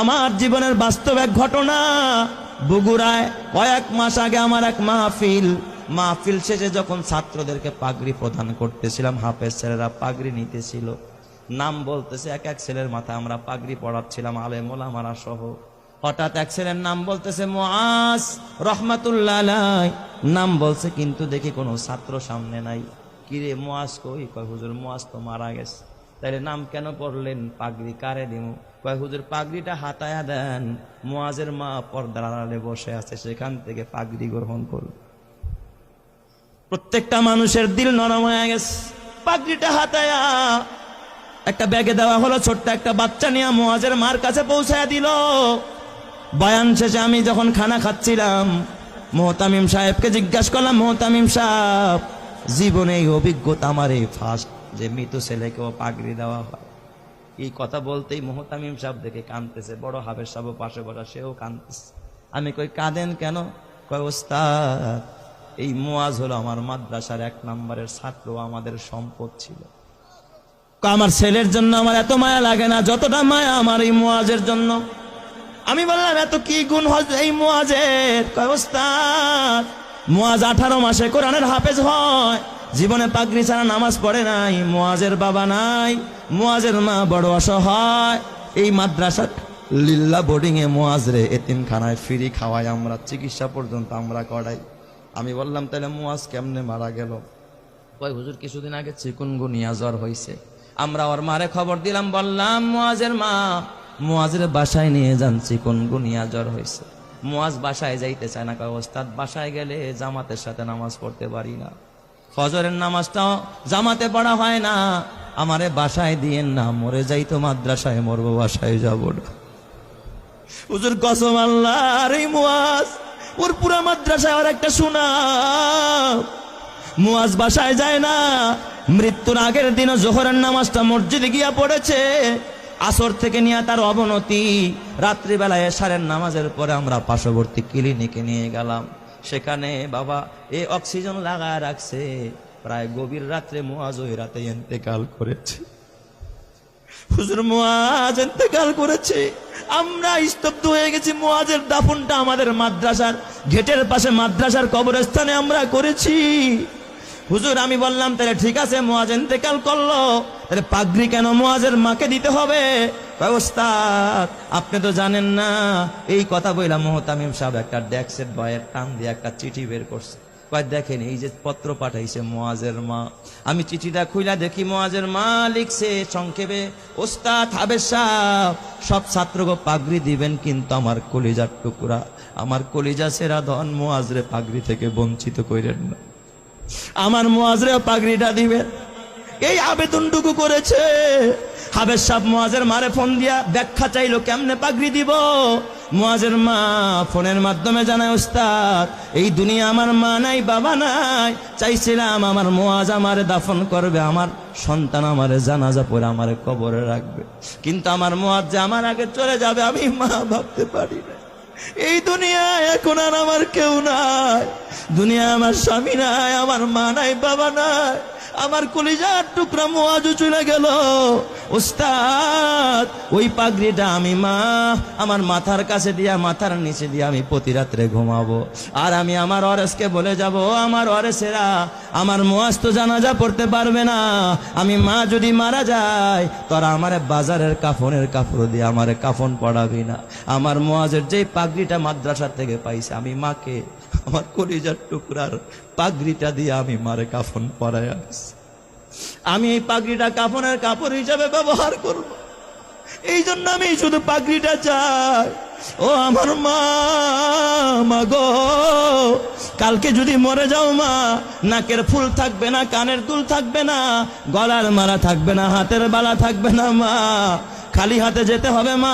আমার জীবনের বাস্তব এক ঘটনা। বগুড়ায় কয়েক মাস আগে আমার এক মাহফিল শেষে যখন ছাত্রদেরকে পাগড়ি প্রদান করতেছিলাম, হাফেজ ছেলেরা পাগড়ি নিতেছিল, নাম বলতেছে এক এক ছেলের মাথায় আমরা পাগড়ি পড়াচ্ছিলাম, আলেম ওলামারা সহ। হঠাৎ এক ছেলের নাম বলতেছে মুআজ রহমাতুল্লাহ আলাইহি, নাম বলছে কিন্তু দেখি কোনো ছাত্র সামনে নাই। কিরে মুআজ কই? কয় হুজুর মুআজ তো মারা গেছে। তাইলে নাম কেন পড়লেন? পাগড়ি কারে দিমু? কয় হুজুর পাগড়িটা হাতায়া দেন, মুআজের মা পর্দার আড়ালে বসে আছে, সেখান থেকে পাগড়ি গ্রহণ করুন। প্রত্যেকটা মানুষের দিল নরম হয়ে গেছে। পাগড়িটা হাতায়া একটা ব্যাগে দেওয়া হলো, ছোট্ট একটা বাচ্চা নিয়ে মুআজের মার কাছে পৌঁছায়া দিল। বয়ান শেষে আমি যখন খানা খাচ্ছিলাম, মুহতামিম সাহেবকে জিজ্ঞাসা করলাম, মুহতামিম সাহেব, জীবনে এই অভিজ্ঞতা আমার এই ফার্স্ট যে মৃত ছেলেকেও পাগড়ি দেওয়া হয়। এই কথা বলতেই মুহতামিম সাহেব দেখে কাঁদতেছে, বড় হাফেজ সাহেব পাশে বসা, সেও কাঁদতেছে। আমি কই কাঁদেন কেন? কয় ওস্তাদ, এই মুআজ হলো আমার মাদ্রাসার 1 নম্বরের ছাত্র, আমাদের সম্পদ ছিল। আমার ছেলের জন্য আমার এত মায়া লাগে না যতটা মায়া আমার এই মুআজের জন্য। আমি বললাম এত কি গুণ হয় এই মুআজের? কয় ওস্তাদ, মুআজ 18 মাসে কোরআনের হাফেজ হয়, জীবনে পাগড়ি ছাড়া নামাজ পড়ে নাই, মুআজের বাবা নাই, মুআজের মা বড় অসহায়, এই মাদ্রাসা লিল্লা বোর্ডিং এ মুআজ রে এতিমখানায় ফ্রি খাওয়াই আমরা, চিকিৎসা পর্যন্ত আমরা করাই। আমি বললাম তাহলে মুআজ কেমনে মারা গেল? কয় হুজুর কিছুদিন আগে চিকুনগুনিয়া জ্বর হয়েছে, আমরা ওর মারে খবর দিলাম, বললাম মুআজের মা মুআজের বাসায় নিয়ে যান, চিকুনগুনিয়া জ্বর হয়েছে। মুআজ বাসায় যাইতে চায় না। কয় ওস্তাদ বাসায় গেলে জামাতের সাথে নামাজ পড়তে পারি না, ফজরের নামাজটাও জামাতে পড়া হয় না, আমারে বাসায় দিয়েন না, মরে যাইতো মাদ্রাসায় মরবো, বাসায় যাব না। হুজুর কসম আল্লাহ, আর এই মুআজ ওর পুরা মাদ্রাসায় আর একটা সুনাম। মুআজ বাসায় যায় না, মৃত্যুর আগের দিনও জোহরের নামাজটা মসজিদে গিয়া পড়েছে, আসর থেকে নিয়ে তার অবনতি, রাত্রিবেলায় এশারের নামাজের পরে আমরা পার্শ্ববর্তী ক্লিনিকে নিয়ে গেলাম, সেখানে বাবা অক্সিজেন লাগায় রাখছে। প্রায় গভীর রাত্রে মুআজ ওই রাতে ইন্তেকাল করেছে। হুজুর মুআজ ইন্তেকাল করেছে, আমরা স্তব্ধ হয়ে গেছি। মুআজের দাফনটা আমাদের মাদ্রাসার গেটের পাশে মাদ্রাসার কবরস্থানে আমরা করেছি। হুজুর আমি বললাম তাহলে ঠিক আছে, মুআজ ইন্তেকাল করলো, তাহলে পাগড়ি কেন মুআজের মাকে দিতে হবে? ওস্তাদ আপনি তো জানেন না। এই কথা বললাম, মুহতামিম সাহেব একটা ডেস্কের বয়ের টান দিয়ে একটা চিঠি বের করছে। কয় দেখেন এই যে পত্র পাঠাইছে মুআজের মা। আমি চিঠিটা খুইলা দেখি মুআজের মা লিখছে সংক্ষেপে, ওস্তাদ হাফেজ সাহেব সব ছাত্রকে পাগড়ি দিবেন, কিন্তু আমার কলিজার টুকরা, আমার কলিজা সেরা ধন মুআজরে পাগড়ি থেকে বঞ্চিত কইরেন না, আমার মুআজরে পাগড়িটা দিবেন। এই আবেদনটুকু করেছে। হাফেজ সাহেব মুআজের মারে ফোন দিয়া ব্যাখ্যা চাইলো কেমনে পাগড়ি দিব। মুআজের মা ফোনের মাধ্যমে জানায়, ওস্তাদ এই দুনিয়া আমার মা নাই, বাবা নাই, চাইছিলাম আমার মুআজ আমারে দাফন করবে, আমার সন্তান আমারে জানাজা পড়ে আমারে কবরে রাখবে, কিন্তু আমার মুআজ যে আমার আগে চলে যাবে আমি মা ভাবতে পারি না। এই দুনিয়ায় এখন আর আমার কেউ নাই, দুনিয়া আমার স্বামী নাই, আমার মা নাই, বাবা নাই, আমার কলিজার টুকরা মুআজও চলে গেল। ওস্তাদ ওই পাগড়িটা আমি মা আমার মাথার কাছে দিয়া, মাথার নিচে দিয়া আমি প্রতি রাত্রে ঘুমাবো, আর আমি আমার ওয়ারেসকে বলে যাব, আমার ওয়ারেসেরা আমার মুআজ তো জানাজা পড়তে পারবে না, আমি মা যদি মারা যায় তোরা আমারে বাজারের কাফনের কাপড় দিয়ে আমারে কাফন পড়াবি না। আমার মুআজের যে পাগড়িটা মাদ্রাসা থেকে পাইছে, আমি মাকে আমার কলিজার টুকরার পাগড়িটা দিয়ে আমি মারে কাফন পরাই আনছি। আমি এই পাগড়িটা কাফনের কাপড় হিসাবে ব্যবহার করব, এই জন্য আমি শুধু পাগড়িটা চাই। ও আমার মা গো, কালকে যদি মরে যাও মা, নাকের ফুল থাকবে না, কানের দুল থাকবে না, গলার মালা থাকবে না, হাতের বালা থাকবে না মা, খালি হাতে যেতে হবে মা,